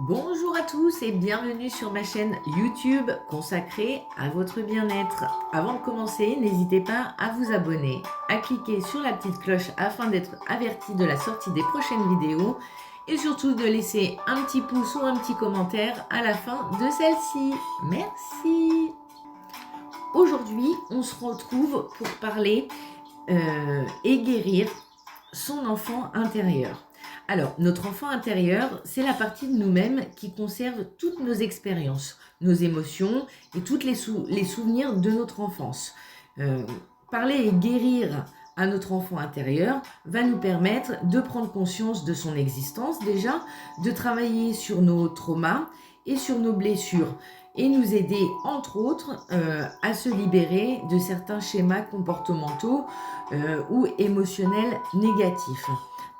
Bonjour à tous et bienvenue sur ma chaîne YouTube consacrée à votre bien-être. Avant de commencer, n'hésitez pas à vous abonner, à cliquer sur la petite cloche afin d'être averti de la sortie des prochaines vidéos et surtout de laisser un petit pouce ou un petit commentaire à la fin de celle-ci. Merci. Aujourd'hui, on se retrouve pour parler et guérir son enfant intérieur. Alors, notre enfant intérieur, c'est la partie de nous-mêmes qui conserve toutes nos expériences, nos émotions et tous les souvenirs de notre enfance. Parler et guérir à notre enfant intérieur va nous permettre de prendre conscience de son existence déjà, de travailler sur nos traumas et sur nos blessures et nous aider, entre autres, à se libérer de certains schémas comportementaux ou émotionnels négatifs.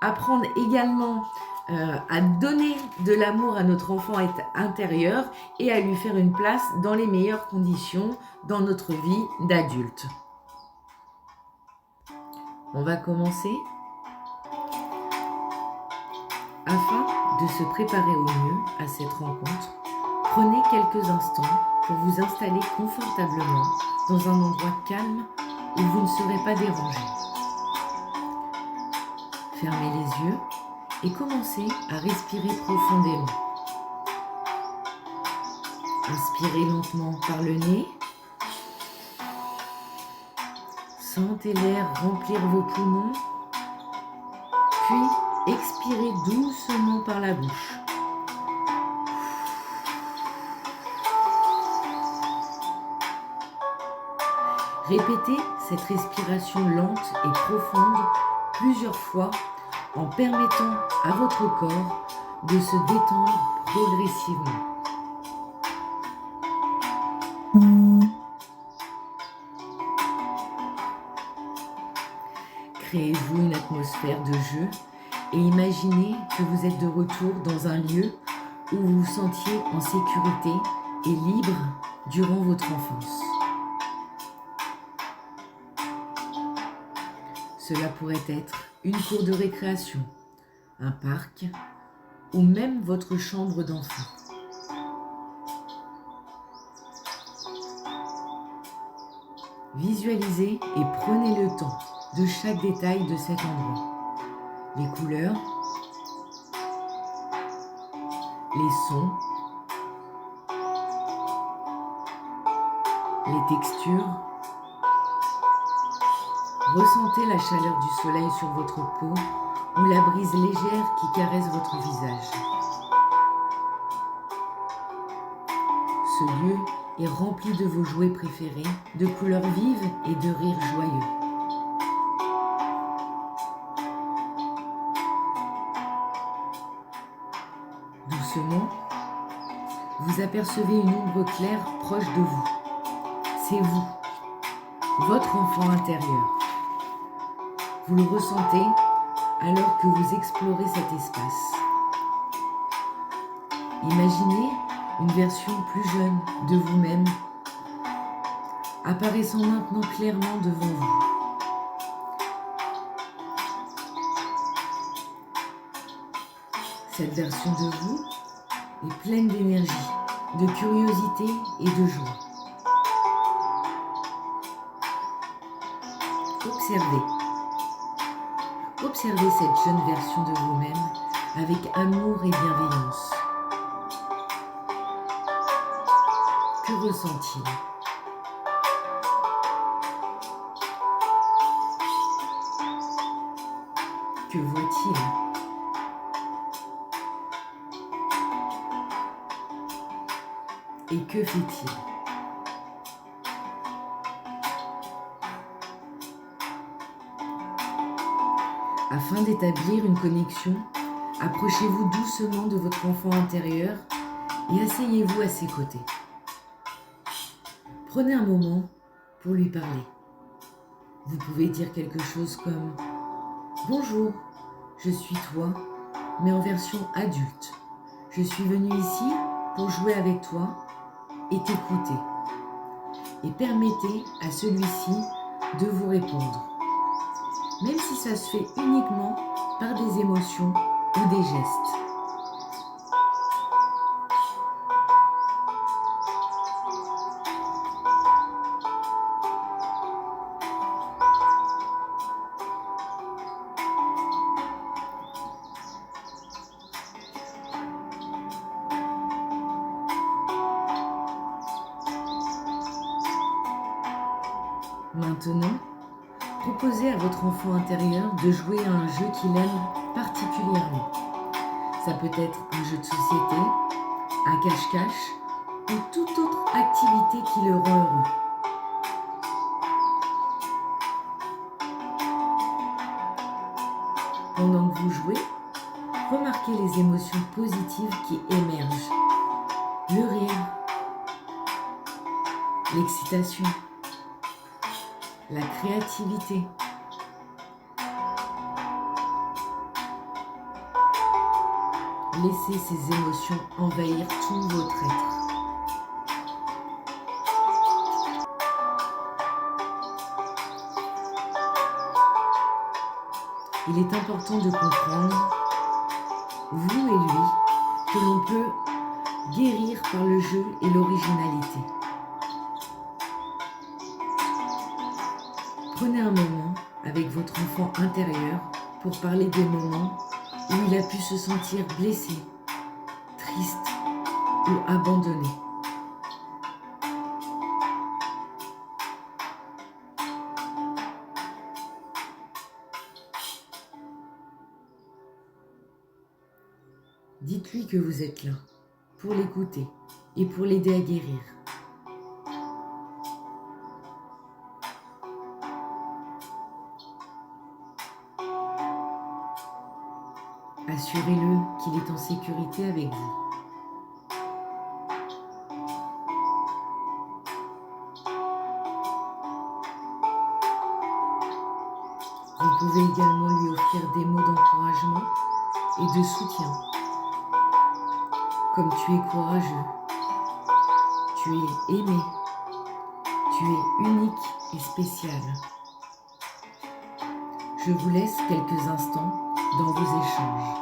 Apprendre également à donner de l'amour à notre enfant intérieur et à lui faire une place dans les meilleures conditions dans notre vie d'adulte. On va commencer. Afin de se préparer au mieux à cette rencontre, prenez quelques instants pour vous installer confortablement dans un endroit calme où vous ne serez pas dérangé. Fermez les yeux et commencez à respirer profondément. Inspirez lentement par le nez. Sentez l'air remplir vos poumons. Puis expirez doucement par la bouche. Répétez cette respiration lente et profonde plusieurs fois en permettant à votre corps de se détendre progressivement. Créez-vous une atmosphère de jeu et imaginez que vous êtes de retour dans un lieu où vous vous sentiez en sécurité et libre durant votre enfance. Cela pourrait être une cour de récréation, un parc ou même votre chambre d'enfant. Visualisez et prenez le temps de chaque détail de cet endroit. Les couleurs, les sons, les textures. Ressentez la chaleur du soleil sur votre peau ou la brise légère qui caresse votre visage. Ce lieu est rempli de vos jouets préférés, de couleurs vives et de rires joyeux. Doucement, vous apercevez une ombre claire proche de vous. C'est vous, votre enfant intérieur. Vous le ressentez alors que vous explorez cet espace. Imaginez une version plus jeune de vous-même apparaissant maintenant clairement devant vous. Cette version de vous est pleine d'énergie, de curiosité et de joie. Observez cette jeune version de vous-même avec amour et bienveillance. Que ressent-il ? Que voit-il ? Et que fait-il ? Afin d'établir une connexion, approchez-vous doucement de votre enfant intérieur et asseyez-vous à ses côtés. Prenez un moment pour lui parler. Vous pouvez dire quelque chose comme « Bonjour, je suis toi, mais en version adulte. Je suis venu ici pour jouer avec toi et t'écouter. » Et permettez à celui-ci de vous répondre, même si ça se fait uniquement par des émotions ou des gestes. Maintenant, proposez à votre enfant intérieur de jouer à un jeu qu'il aime particulièrement. Ça peut être un jeu de société, un cache-cache ou toute autre activité qui le rend heureux. Pendant que vous jouez, remarquez les émotions positives qui émergent. Le rire, l'excitation, la créativité. Laissez ces émotions envahir tout votre être. Il est important de comprendre, vous et lui, que l'on peut guérir par le jeu et l'originalité. Prenez un moment avec votre enfant intérieur pour parler des moments où il a pu se sentir blessé, triste ou abandonné. Dites-lui que vous êtes là pour l'écouter et pour l'aider à guérir. Assurez-le qu'il est en sécurité avec vous. Vous pouvez également lui offrir des mots d'encouragement et de soutien, comme tu es courageux, tu es aimé, tu es unique et spécial. Je vous laisse quelques instants dans vos échanges.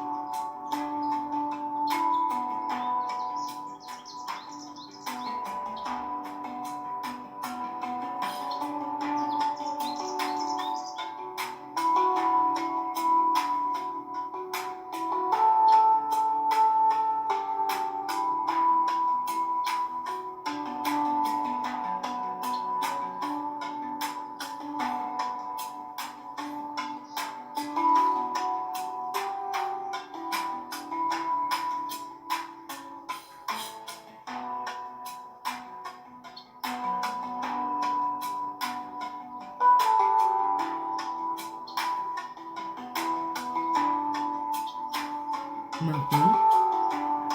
Maintenant,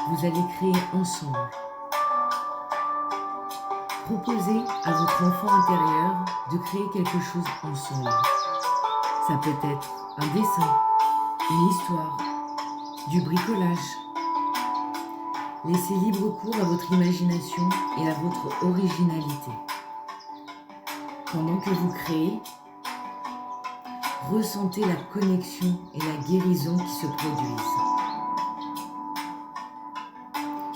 vous allez créer ensemble. Proposez à votre enfant intérieur de créer quelque chose ensemble. Ça peut être un dessin, une histoire, du bricolage. Laissez libre cours à votre imagination et à votre originalité. Pendant que vous créez, ressentez la connexion et la guérison qui se produisent.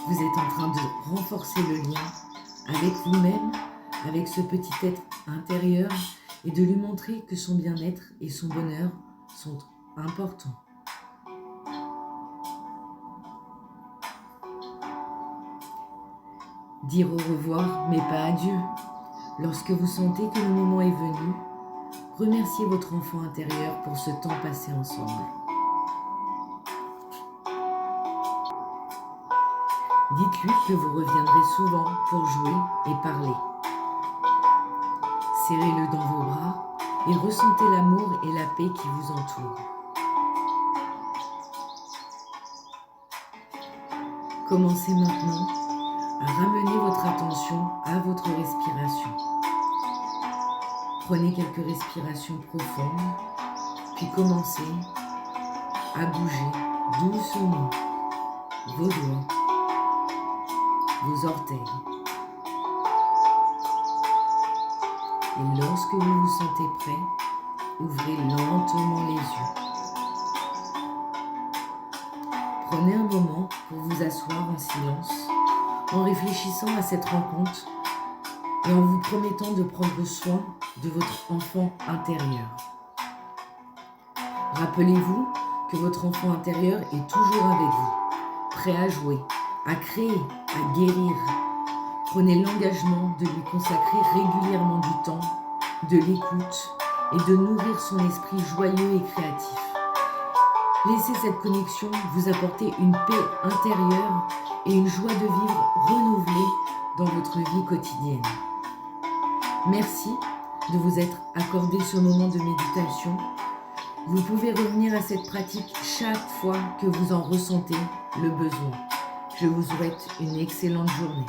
Vous êtes en train de renforcer le lien avec vous-même, avec ce petit être intérieur et de lui montrer que son bien-être et son bonheur sont importants. Dire au revoir, mais pas adieu. Lorsque vous sentez que le moment est venu, remerciez votre enfant intérieur pour ce temps passé ensemble. Dites-lui que vous reviendrez souvent pour jouer et parler. Serrez-le dans vos bras et ressentez l'amour et la paix qui vous entourent. Commencez maintenant à ramener votre attention à votre respiration. Prenez quelques respirations profondes, puis commencez à bouger doucement vos doigts, vos orteils. Et lorsque vous vous sentez prêt, ouvrez lentement les yeux. Prenez un moment pour vous asseoir en silence, en réfléchissant à cette rencontre et en vous promettant de prendre soin de votre enfant intérieur. Rappelez-vous que votre enfant intérieur est toujours avec vous, prêt à jouer, à créer, à guérir. Prenez l'engagement de lui consacrer régulièrement du temps de l'écoute et de nourrir son esprit joyeux et créatif. Laissez cette connexion vous apporter une paix intérieure et une joie de vivre renouvelée dans votre vie quotidienne. Merci de vous être accordé ce moment de méditation. Vous pouvez revenir à cette pratique chaque fois que vous en ressentez le besoin. Je vous souhaite une excellente journée.